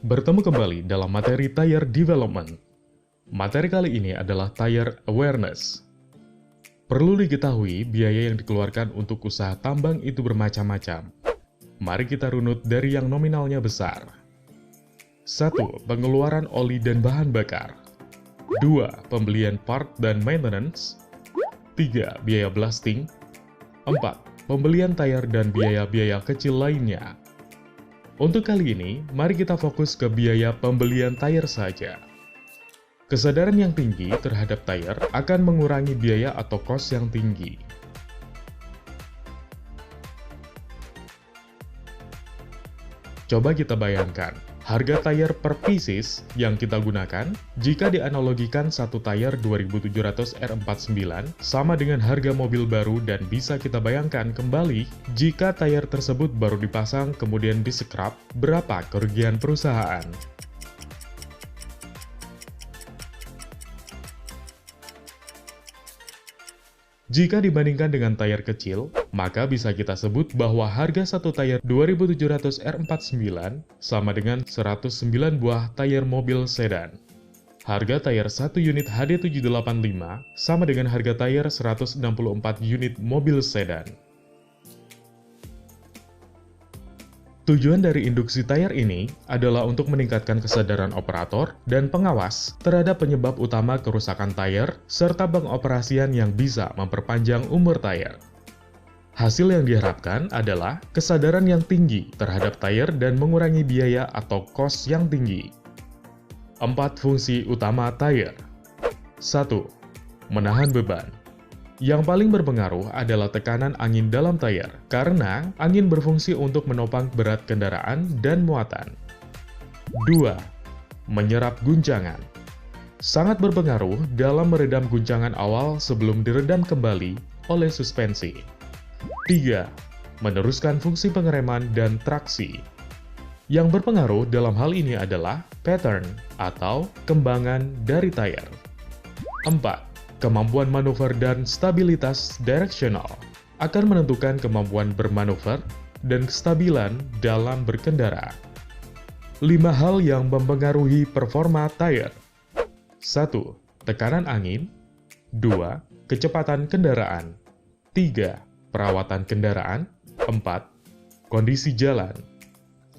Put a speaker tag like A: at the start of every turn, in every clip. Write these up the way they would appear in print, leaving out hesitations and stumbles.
A: Bertemu kembali dalam materi Tire Development. Materi kali ini adalah Tire Awareness. Perlu diketahui, biaya yang dikeluarkan untuk usaha tambang itu bermacam-macam. Mari kita runut dari yang nominalnya besar. 1. Pengeluaran oli dan bahan bakar. 2. Pembelian part dan maintenance. 3. Biaya blasting. 4. Pembelian tire dan biaya-biaya kecil lainnya. Untuk kali ini, mari kita fokus ke biaya pembelian tire saja. Kesadaran yang tinggi terhadap tire akan mengurangi biaya atau kos yang tinggi. Coba kita bayangkan, harga tire per pieces yang kita gunakan, jika dianalogikan satu tire 2700 R49 sama dengan harga mobil baru, dan bisa kita bayangkan kembali, jika tire tersebut baru dipasang kemudian di-scrap, berapa kerugian perusahaan? Jika dibandingkan dengan tire kecil, maka bisa kita sebut bahwa harga satu tire 2700 R49 sama dengan 109 buah tire mobil sedan. Harga tire 1 unit HD785 sama dengan harga tire 164 unit mobil sedan. Tujuan dari induksi tire ini adalah untuk meningkatkan kesadaran operator dan pengawas terhadap penyebab utama kerusakan tire serta pengoperasian yang bisa memperpanjang umur tire. Hasil yang diharapkan adalah kesadaran yang tinggi terhadap tire dan mengurangi biaya atau kos yang tinggi. 4 fungsi utama tire. 1. Menahan beban. Yang paling berpengaruh adalah tekanan angin dalam tire, karena angin berfungsi untuk menopang berat kendaraan dan muatan. 2. Menyerap guncangan. Sangat berpengaruh dalam meredam guncangan awal sebelum diredam kembali oleh suspensi. 3. Meneruskan fungsi pengereman dan traksi. Yang berpengaruh dalam hal ini adalah pattern atau kembangan dari tire. 4. Kemampuan manuver dan stabilitas direksional akan menentukan kemampuan bermanuver dan kestabilan dalam berkendara. 5 hal yang mempengaruhi performa tire. 1. Tekanan angin. 2. Kecepatan kendaraan. 3. Perawatan kendaraan. 4. Kondisi jalan.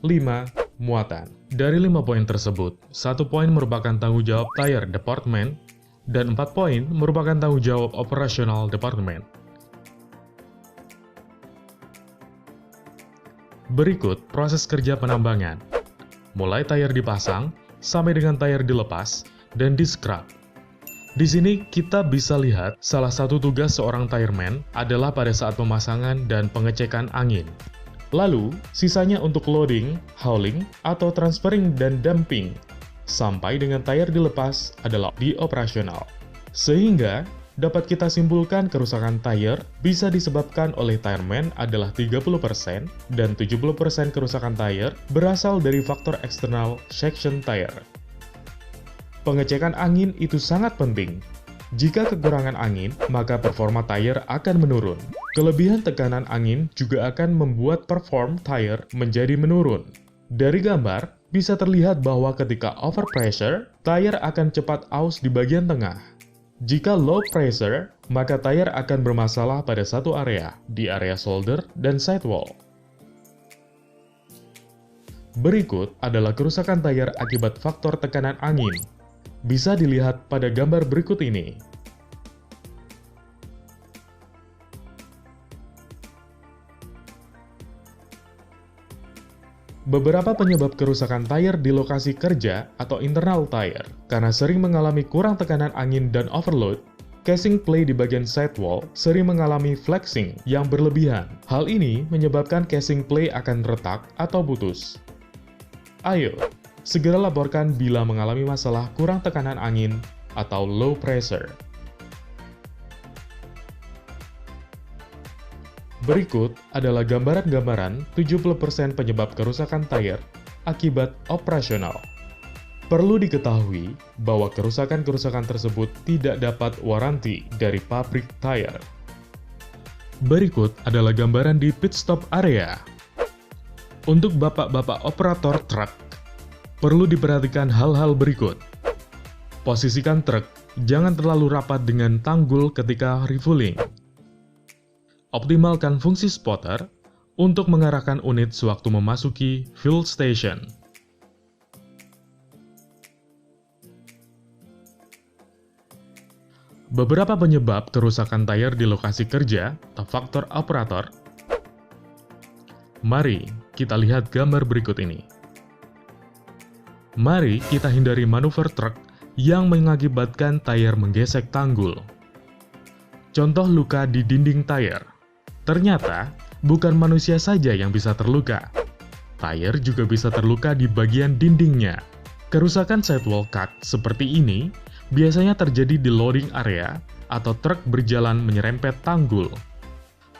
A: 5. Muatan. Dari 5 poin tersebut, 1 poin merupakan tanggung jawab tire department, dan 4 poin merupakan tanggung jawab operasional departemen. Berikut proses kerja penambangan. Mulai tire dipasang, sampai dengan tire dilepas, dan di-scrap. Di sini kita bisa lihat salah satu tugas seorang tireman adalah pada saat pemasangan dan pengecekan angin. Lalu, sisanya untuk loading, hauling, atau transferring dan dumping, sampai dengan tire dilepas adalah di operasional. Sehingga, dapat kita simpulkan kerusakan tire bisa disebabkan oleh tireman adalah 30% dan 70% kerusakan tire berasal dari faktor eksternal section tire. Pengecekan angin itu sangat penting. Jika kekurangan angin, maka performa tire akan menurun. Kelebihan tekanan angin juga akan membuat perform tire menjadi menurun. Dari gambar, bisa terlihat bahwa ketika overpressure, tire akan cepat aus di bagian tengah. Jika low pressure, maka tire akan bermasalah pada satu area, di area shoulder dan sidewall. Berikut adalah kerusakan tire akibat faktor tekanan angin. Bisa dilihat pada gambar berikut ini. Beberapa penyebab kerusakan tire di lokasi kerja atau internal tire, karena sering mengalami kurang tekanan angin dan overload, casing plate di bagian sidewall sering mengalami flexing yang berlebihan. Hal ini menyebabkan casing plate akan retak atau putus. Ayo, segera laporkan bila mengalami masalah kurang tekanan angin atau low pressure. Berikut adalah gambaran-gambaran 70% penyebab kerusakan tire akibat operasional. Perlu diketahui bahwa kerusakan-kerusakan tersebut tidak dapat waranti dari pabrik tire. Berikut adalah gambaran di pit stop area. Untuk bapak-bapak operator truk, Perlu diperhatikan hal-hal berikut. Posisikan truk jangan terlalu rapat dengan tanggul ketika refueling. Optimalkan fungsi spotter untuk mengarahkan unit sewaktu memasuki fuel station. Beberapa penyebab kerusakan tayar di lokasi kerja atau faktor operator. Mari kita lihat gambar berikut ini. Mari kita hindari manuver truk yang mengakibatkan tayar menggesek tanggul. Contoh luka di dinding tayar. Ternyata, bukan manusia saja yang bisa terluka. Tayar juga bisa terluka di bagian dindingnya. Kerusakan sidewall cut seperti ini biasanya terjadi di loading area atau truk berjalan menyerempet tanggul.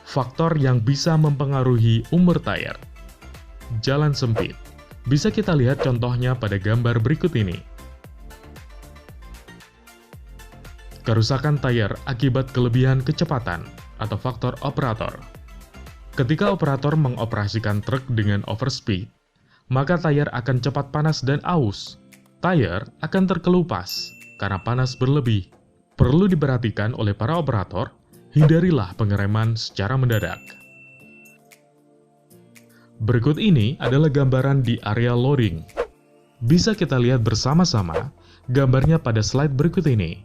A: Faktor yang bisa mempengaruhi umur tayar. Jalan sempit. Bisa kita lihat contohnya pada gambar berikut ini. Kerusakan tayar akibat kelebihan kecepatan atau faktor operator. Ketika operator mengoperasikan truk dengan overspeed, maka tayar akan cepat panas dan aus. Tayar akan terkelupas karena panas berlebih. Perlu diperhatikan oleh para operator, hindarilah pengereman secara mendadak. Berikut ini adalah gambaran di area loading. Bisa kita lihat bersama-sama gambarnya pada slide berikut ini.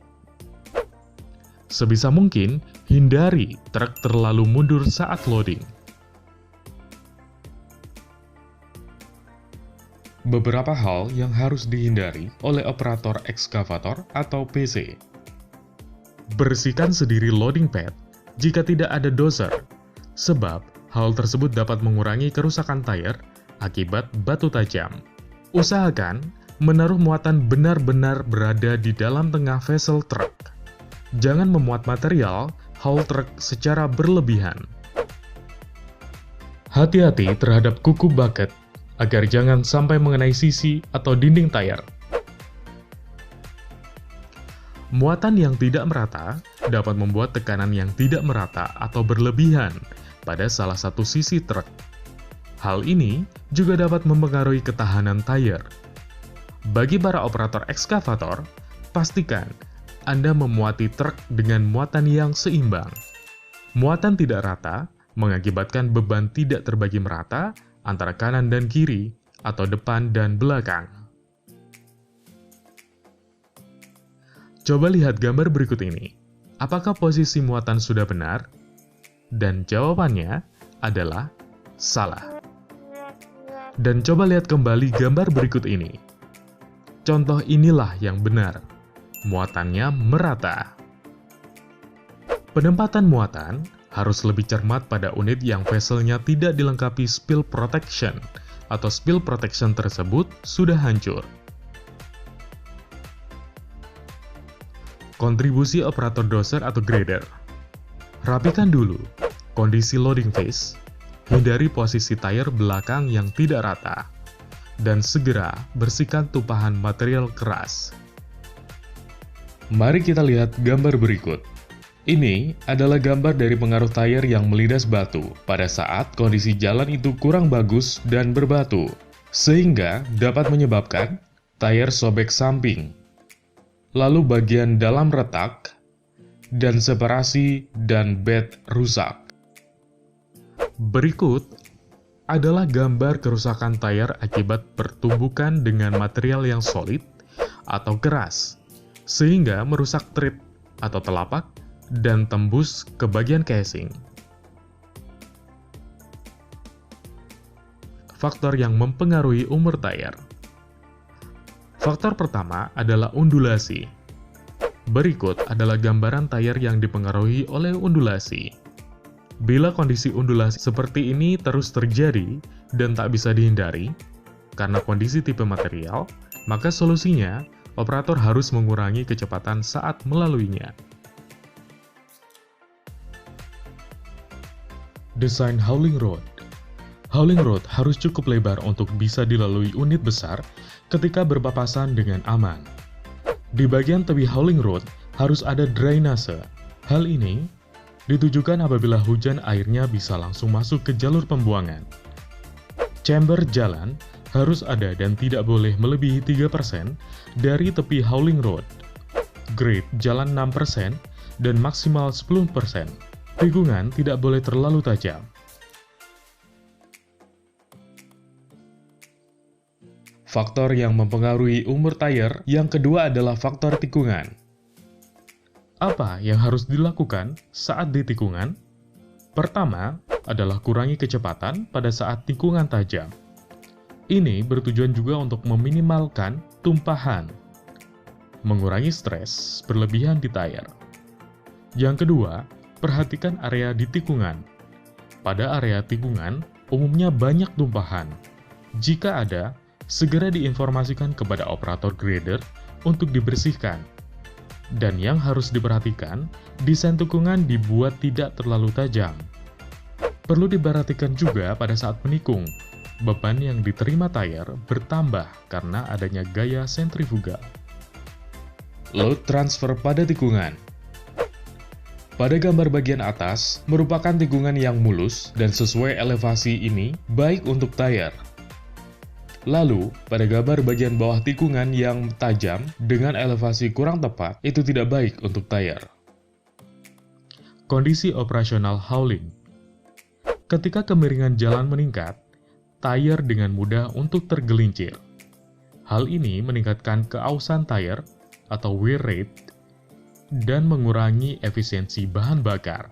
A: Sebisa mungkin, hindari truk terlalu mundur saat loading. Beberapa hal yang harus dihindari oleh operator ekskavator atau PC. Bersihkan sendiri loading pad jika tidak ada dozer, sebab hal tersebut dapat mengurangi kerusakan tayar akibat batu tajam. Usahakan menaruh muatan benar-benar berada di dalam tengah vessel truk. Jangan memuat material haul truk secara berlebihan. Hati-hati terhadap kuku bucket agar jangan sampai mengenai sisi atau dinding tayar. Muatan yang tidak merata dapat membuat tekanan yang tidak merata atau berlebihan pada salah satu sisi truk. Hal ini juga dapat mempengaruhi ketahanan tayar. Bagi para operator ekskavator, pastikan Anda memuati truk dengan muatan yang seimbang. Muatan tidak rata mengakibatkan beban tidak terbagi merata antara kanan dan kiri atau depan dan belakang. Coba lihat gambar berikut ini. Apakah posisi muatan sudah benar? Dan jawabannya adalah salah. Dan coba lihat kembali gambar berikut ini. Contoh inilah yang benar. Muatannya merata. Penempatan muatan harus lebih cermat pada unit yang vesselnya tidak dilengkapi spill protection atau spill protection tersebut sudah hancur. Kontribusi operator dozer atau grader. Rapikan dulu kondisi loading phase, hindari posisi tayar belakang yang tidak rata, dan segera bersihkan tumpahan material keras. Mari kita lihat gambar berikut. Ini adalah gambar dari pengaruh tayar yang melidas batu pada saat kondisi jalan itu kurang bagus dan berbatu, sehingga dapat menyebabkan tayar sobek samping, lalu bagian dalam retak, dan separasi dan bed rusak. Berikut adalah gambar kerusakan tayar akibat pertumbukan dengan material yang solid atau keras, sehingga merusak tread atau telapak dan tembus ke bagian casing. Faktor yang mempengaruhi umur tayar. Faktor pertama adalah undulasi. Berikut adalah gambaran tayar yang dipengaruhi oleh undulasi. Bila kondisi undulasi seperti ini terus terjadi dan tak bisa dihindari, karena kondisi tipe material, maka solusinya operator harus mengurangi kecepatan saat melaluinya. Desain hauling road. Hauling road harus cukup lebar untuk bisa dilalui unit besar ketika berpapasan dengan aman. Di bagian tepi hauling road harus ada drainase. Hal ini ditujukan apabila hujan airnya bisa langsung masuk ke jalur pembuangan. Chamber jalan harus ada dan tidak boleh melebihi 3% dari tepi hauling road. Grade jalan 6% dan maksimal 10%. Tikungan tidak boleh terlalu tajam. Faktor yang mempengaruhi umur tayar yang kedua adalah faktor tikungan. Apa yang harus dilakukan saat di tikungan? Pertama adalah kurangi kecepatan pada saat tikungan tajam. Ini bertujuan juga untuk meminimalkan tumpahan, mengurangi stres berlebihan di tayar. Yang kedua, perhatikan area di tikungan. Pada area tikungan, umumnya banyak tumpahan. Jika ada, segera diinformasikan kepada operator grader untuk dibersihkan. Dan yang harus diperhatikan, desain tikungan dibuat tidak terlalu tajam. Perlu diperhatikan juga pada saat menikung, beban yang diterima tayar bertambah karena adanya gaya sentrifugal. Load transfer pada tikungan. Pada gambar bagian atas, merupakan tikungan yang mulus dan sesuai elevasi ini baik untuk tayar. Lalu, pada gambar bagian bawah tikungan yang tajam dengan elevasi kurang tepat, itu tidak baik untuk tayar. Kondisi operasional hauling. Ketika kemiringan jalan meningkat, tayar dengan mudah untuk tergelincir. Hal ini meningkatkan keausan tayar atau wear rate dan mengurangi efisiensi bahan bakar.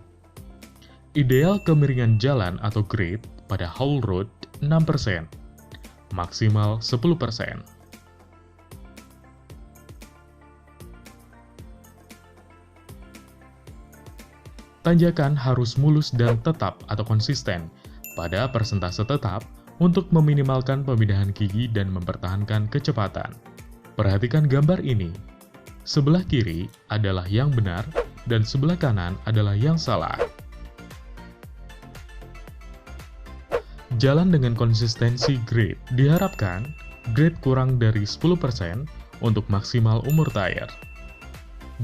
A: Ideal kemiringan jalan atau grade pada haul road 6%. Maksimal 10%. Tanjakan harus mulus dan tetap atau konsisten pada persentase tetap untuk meminimalkan pemindahan gigi dan mempertahankan kecepatan. Perhatikan gambar ini. Sebelah kiri adalah yang benar dan sebelah kanan adalah yang salah. Jalan dengan konsistensi grade. Diharapkan, grade kurang dari 10% untuk maksimal umur tayar.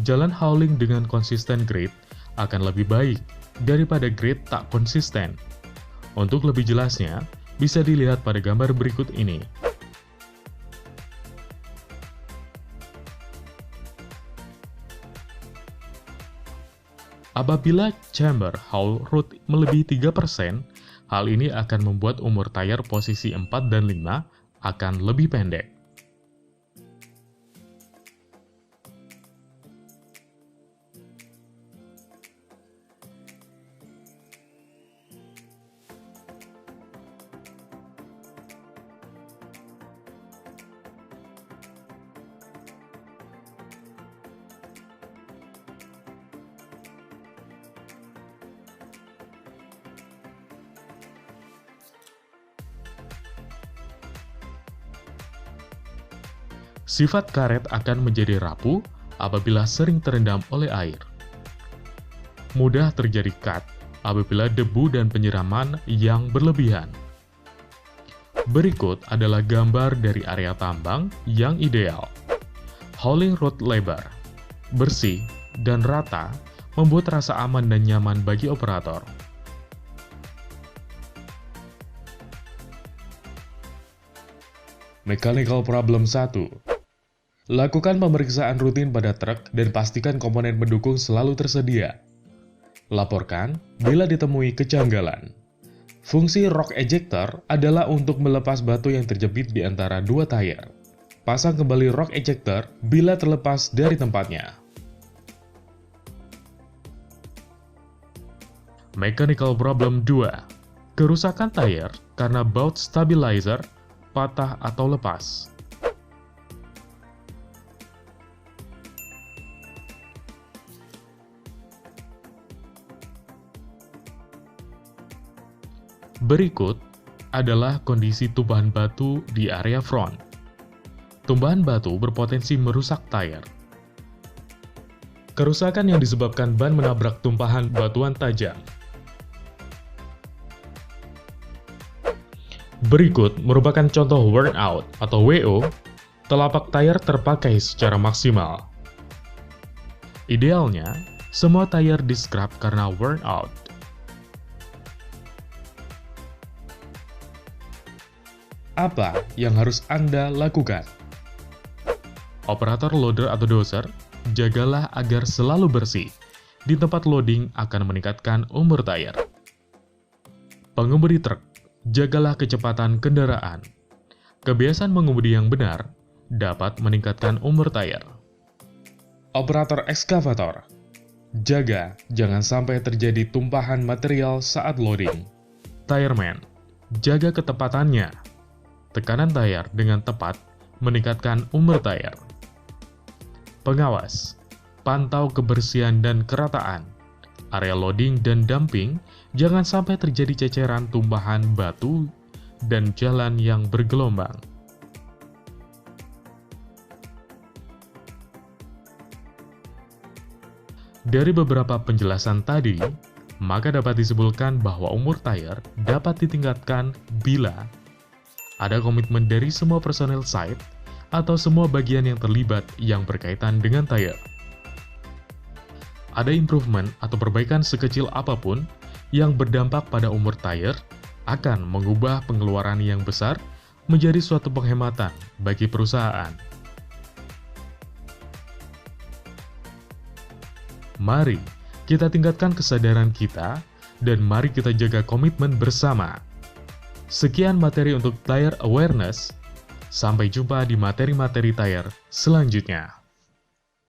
A: Jalan hauling dengan konsisten grade akan lebih baik daripada grade tak konsisten. Untuk lebih jelasnya, bisa dilihat pada gambar berikut ini. Apabila chamber haul road melebihi 3%, hal ini akan membuat umur tayar posisi 4 dan 5 akan lebih pendek. Sifat karet akan menjadi rapuh apabila sering terendam oleh air. Mudah terjadi cut apabila debu dan penyiraman yang berlebihan. Berikut adalah gambar dari area tambang yang ideal. Hauling road lebar, bersih, dan rata membuat rasa aman dan nyaman bagi operator. Mechanical problem 1. Lakukan pemeriksaan rutin pada truk dan pastikan komponen pendukung selalu tersedia. Laporkan bila ditemui kejanggalan. Fungsi rock ejector adalah untuk melepas batu yang terjepit di antara dua tayar. Pasang kembali rock ejector bila terlepas dari tempatnya. Mechanical problem 2. Kerusakan tayar karena bout stabilizer patah atau lepas. Berikut adalah kondisi tumpahan batu di area front. Tumpahan batu berpotensi merusak tayar. Kerusakan yang disebabkan ban menabrak tumpahan batuan tajam. Berikut merupakan contoh worn out atau WO, telapak tayar terpakai secara maksimal. Idealnya, semua tayar di-scrap karena worn out. Apa yang harus Anda lakukan? Operator loader atau dozer, jagalah agar selalu bersih. Di tempat loading akan meningkatkan umur tayar. Pengemudi truk, jagalah kecepatan kendaraan. Kebiasaan mengemudi yang benar dapat meningkatkan umur tayar. Operator ekskavator, jaga jangan sampai terjadi tumpahan material saat loading. Tireman, jaga ketepatannya. Tekanan tayar dengan tepat meningkatkan umur tayar. Pengawas, pantau kebersihan dan kerataan. Area loading dan dumping jangan sampai terjadi ceceran tumpahan batu dan jalan yang bergelombang. Dari beberapa penjelasan tadi, maka dapat disimpulkan bahwa umur tayar dapat ditingkatkan bila ada komitmen dari semua personel site atau semua bagian yang terlibat yang berkaitan dengan tayar. Ada improvement atau perbaikan sekecil apapun yang berdampak pada umur tayar akan mengubah pengeluaran yang besar menjadi suatu penghematan bagi perusahaan. Mari kita tingkatkan kesadaran kita dan mari kita jaga komitmen bersama. Sekian materi untuk tire awareness. Sampai jumpa di materi-materi tire selanjutnya.